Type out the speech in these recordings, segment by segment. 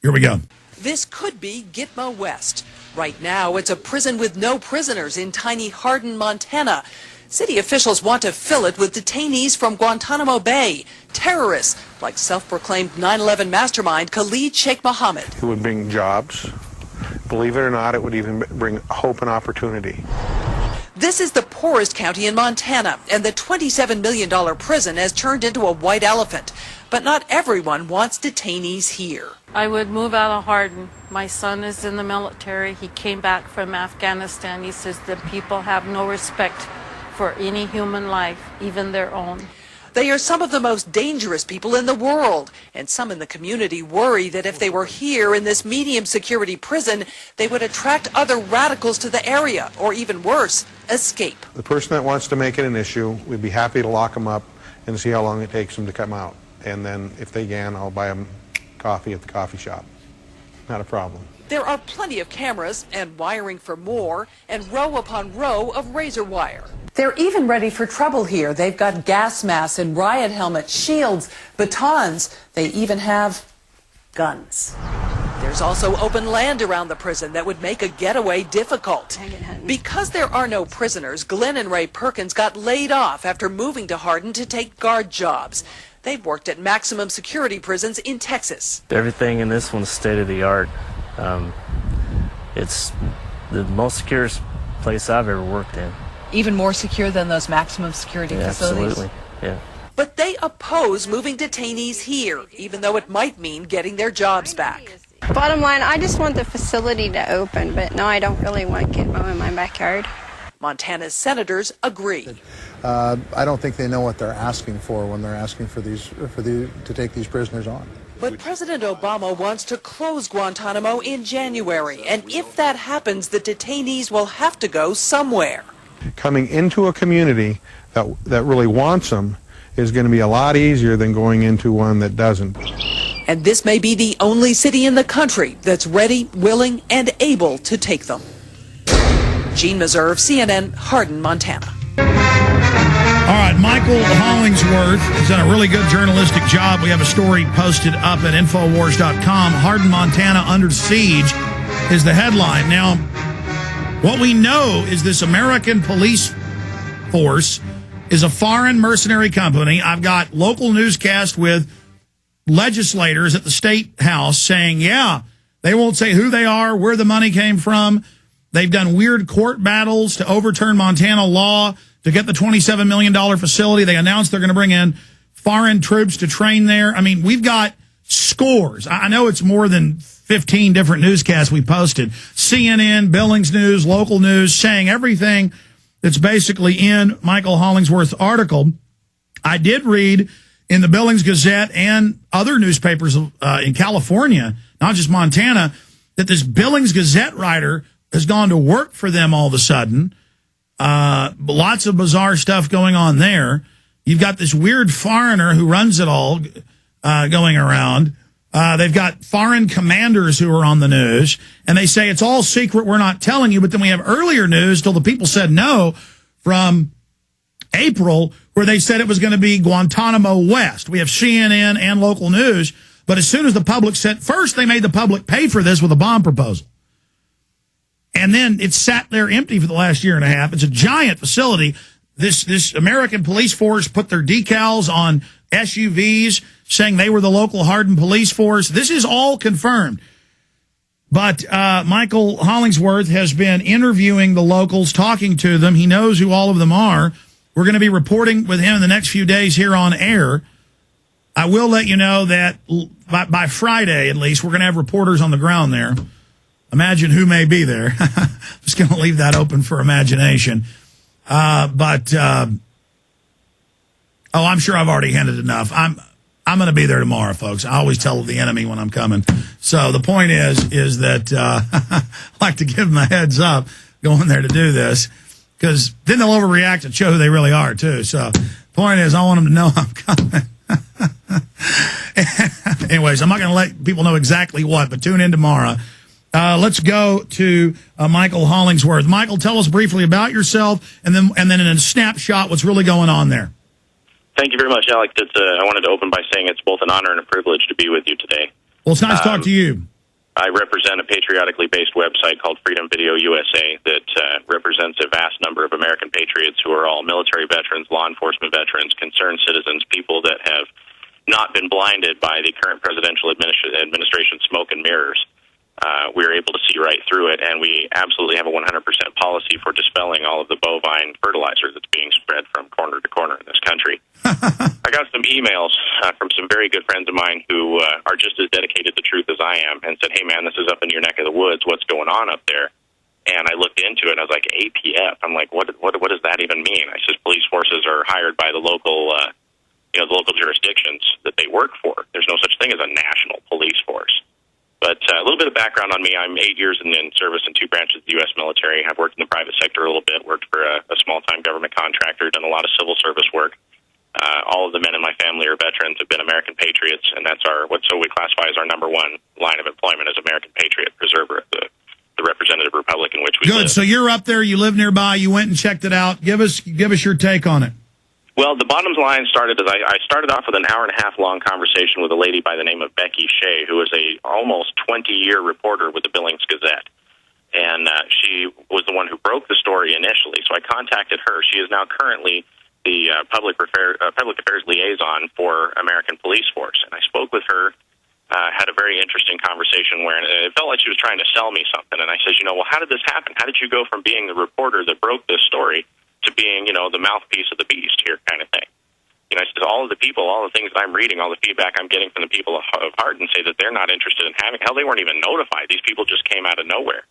Here we go. This could be Gitmo West. Right now, it's a prison with no prisoners in tiny Hardin, Montana. City officials want to fill it with detainees from Guantanamo Bay, terrorists like self-proclaimed 9/11 mastermind Khalid Sheikh Mohammed. It would bring jobs. Believe it or not, it would even bring hope and opportunity. This is the poorest county in Montana, and the $27 million prison has turned into a white elephant. But not everyone wants detainees here. I would move out of Hardin. My son is in the military. He came back from Afghanistan. He says the people have no respect for any human life, even their own. They are some of the most dangerous people in the world, and some in the community worry that if they were here in this medium security prison, they would attract other radicals to the area, or even worse, escape. The person that wants to make it an issue, we'd be happy to lock them up and see how long it takes them to come out. And then if they can, I'll buy them coffee at the coffee shop. Not a problem. There are plenty of cameras and wiring for more, and row upon row of razor wire. They're even ready for trouble here. They've got gas masks and riot helmets, shields, batons. They even have guns. There's also open land around the prison that would make a getaway difficult. Because there are no prisoners, Glenn and Ray Perkins got laid off after moving to Hardin to take guard jobs. They've worked at maximum security prisons in Texas. Everything in this one's state-of-the-art. It's the most secure place I've ever worked in. Even more secure than those maximum security facilities? Absolutely, yeah. But they oppose moving detainees here, even though it might mean getting their jobs back. Bottom line, I just want the facility to open, but no, I don't really want Gitmo in my backyard. Montana's senators agree. I don't think they know what they're asking for when they're asking to take these prisoners on. But President Obama wants to close Guantanamo in January, and if that happens, the detainees will have to go somewhere. Coming into a community that really wants them is going to be a lot easier than going into one that doesn't. And this may be the only city in the country that's ready, willing, and able to take them. Gene Meserve, CNN, Hardin, Montana. All right, Michael Hollingsworth has done a really good journalistic job. We have a story posted up at Infowars.com. Hardin, Montana under siege is the headline. Now, what we know is this American police force is a foreign mercenary company. I've got local newscast with legislators at the state house saying, yeah, they won't say who they are, where the money came from. They've done weird court battles to overturn Montana law to get the $27 million facility. They announced they're going to bring in foreign troops to train there. I mean, we've got scores. I know it's more than 15 different newscasts we posted. CNN, Billings News, local news, saying everything that's basically in Michael Hollingsworth's article. I did read in the Billings Gazette and other newspapers in California, not just Montana, that this Billings Gazette writer has gone to work for them all of a sudden. Lots of bizarre stuff going on there. You've got this weird foreigner who runs it all going around. They've got foreign commanders who are on the news, and they say it's all secret, we're not telling you. But then we have earlier news till the people said no from April, where they said it was going to be Guantanamo West. We have CNN and local news, but as soon as the public said, first they made the public pay for this with a bomb proposal. And then it sat there empty for the last year and a half. It's a giant facility. This American police force put their decals on SUVs saying they were the local Hardin police force. This is all confirmed. But Michael Hollingsworth has been interviewing the locals, talking to them. He knows who all of them are. We're going to be reporting with him in the next few days here on air. I will let you know that by Friday, at least, we're going to have reporters on the ground there. Imagine who may be there. Just going to leave that open for imagination. I'm sure I've already hinted enough. I'm going to be there tomorrow, folks. I always tell the enemy when I'm coming. So the point is that I like to give them a heads up going there to do this, because then they'll overreact and show who they really are, too. So the point is, I want them to know I'm coming. Anyways, I'm not going to let people know exactly what, but tune in tomorrow. Let's go to Michael Hollingsworth. Michael, tell us briefly about yourself, and then in a snapshot, what's really going on there. Thank you very much, Alex. I wanted to open by saying it's both an honor and a privilege to be with you today. Well, it's nice to talk to you. I represent a patriotically based website called Freedom Video USA that represents a vast number of American patriots who are all military veterans, law enforcement veterans, concerned citizens, people that have not been blinded by the current presidential administration's smoke and mirrors. We are able to see right through it, and we absolutely have a 100% policy for dispelling all of the bovine fertilizer that's being spread from corner to corner in this country. I got some emails from some very good friends of mine who are just as dedicated to truth as I am, and said, hey, man, this is up in your neck of the woods. What's going on up there? And I looked into it, and I was like, APF? I'm like, what does that even mean? I says police forces are hired by the local the local jurisdictions that they work for. There's no such thing as a national police force. But a little bit of background on me. I'm 8 years in service in 2 branches of the U.S. military. I've worked in the private sector a little bit, worked for a small-time government contractor, done a lot of civil service work. All of the men in my family are veterans, have been American patriots, and that's what we classify as our number one line of employment as American patriot, preserver of the representative republic in which we live. Good. So you're up there, you live nearby, you went and checked it out. Give us your take on it. Well, the bottom line started as I started off with an hour-and-a-half long conversation with a lady by the name of Becky Shea, who is a almost 20-year reporter with the Billings Gazette. And she was the one who broke the story initially, so I contacted her. She is now currently the public affairs liaison for American Police Force. And I spoke with her, had a very interesting conversation where it felt like she was trying to sell me something. And I said, well, how did this happen? How did you go from being the reporter that broke this story to being, the mouthpiece of the beast here kind of thing? I said, all of the people, all the things that I'm reading, all the feedback I'm getting from the people of Hardin say that they're not interested in having, hell, they weren't even notified. These people just came out of nowhere.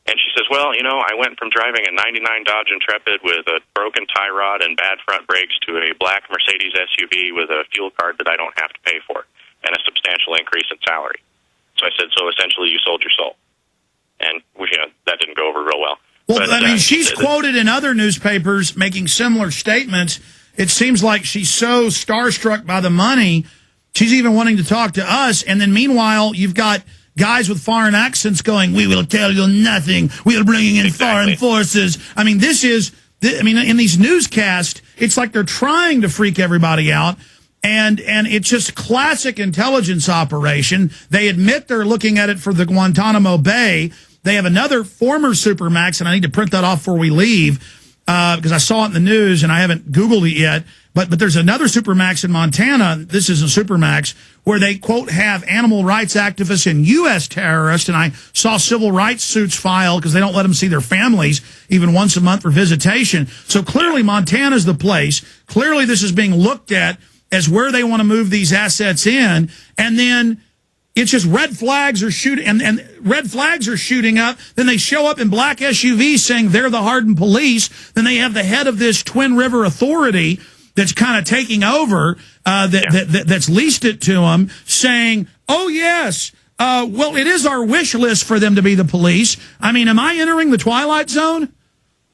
And she says, well, I went from driving a 99 Dodge Intrepid with a broken tie rod and bad front brakes to a black Mercedes SUV with a fuel card that I don't have to pay for and a substantial increase in salary. So I said, so essentially you sold your soul. And that didn't go over real well. Well, but, she's quoted in other newspapers making similar statements. It seems like she's so starstruck by the money, she's even wanting to talk to us. And then meanwhile, you've got guys with foreign accents going, we will tell you nothing. We are bringing in foreign forces. In these newscasts, it's like they're trying to freak everybody out. And it's just classic intelligence operation. They admit they're looking at it for the Guantanamo Bay. They have another former Supermax, and I need to print that off before we leave because I saw it in the news, and I haven't Googled it yet. But there's another Supermax in Montana. This is a Supermax where they, quote, have animal rights activists and U.S. terrorists, and I saw civil rights suits filed because they don't let them see their families even once a month for visitation. So clearly Montana's the place. Clearly this is being looked at as where they want to move these assets in, and then it's just red flags are shooting, and red flags are shooting up. Then they show up in black SUVs saying they're the Hardin police. Then they have the head of this Twin River Authority that's kind of taking over, that's leased it to them, saying, oh, yes, well, it is our wish list for them to be the police. Am I entering the Twilight Zone?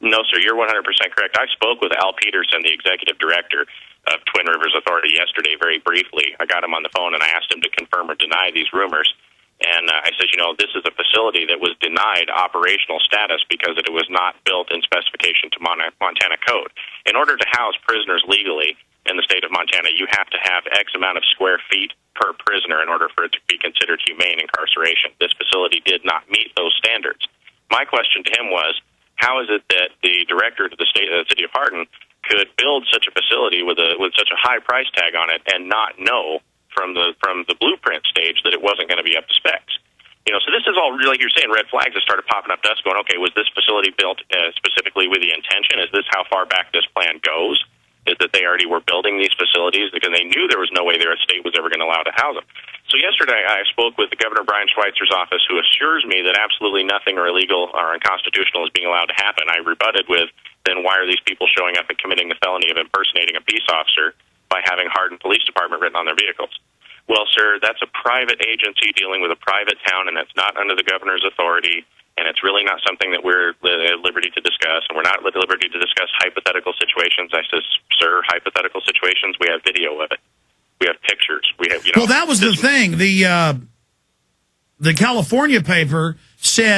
No, sir, you're 100% correct. I spoke with Al Peterson, the executive director of Twin Rivers Authority yesterday very briefly. I got him on the phone and I asked him to confirm or deny these rumors. And I said, this is a facility that was denied operational status because it was not built in specification to Montana code. In order to house prisoners legally in the state of Montana, you have to have X amount of square feet per prisoner in order for it to be considered humane incarceration. This facility did not meet those standards. My question to him was, how is it that the director of the city of Hardin could build such a facility with such a high price tag on it and not know from the blueprint stage that it wasn't going to be up to specs? So this is all, like you're saying, red flags that started popping up to us going, okay, was this facility built specifically with the intention? Is this how far back this plan goes? Is that they already were building these facilities because they knew there was no way their state was ever going to allow to house them? So yesterday I spoke with the Governor Brian Schweitzer's office, who assures me that absolutely nothing or illegal or unconstitutional is being allowed to happen. I rebutted with, then why are these people showing up and committing the felony of impersonating a peace officer by having Hardin Police Department written on their vehicles? Well, sir, that's a private agency dealing with a private town, and that's not under the governor's authority, and it's really not something that we're at liberty to discuss, and we're not at liberty to discuss hypothetical situations. I says, sir, hypothetical situations, we have video of it. We have pictures. We have, Well, that was the thing. The California paper said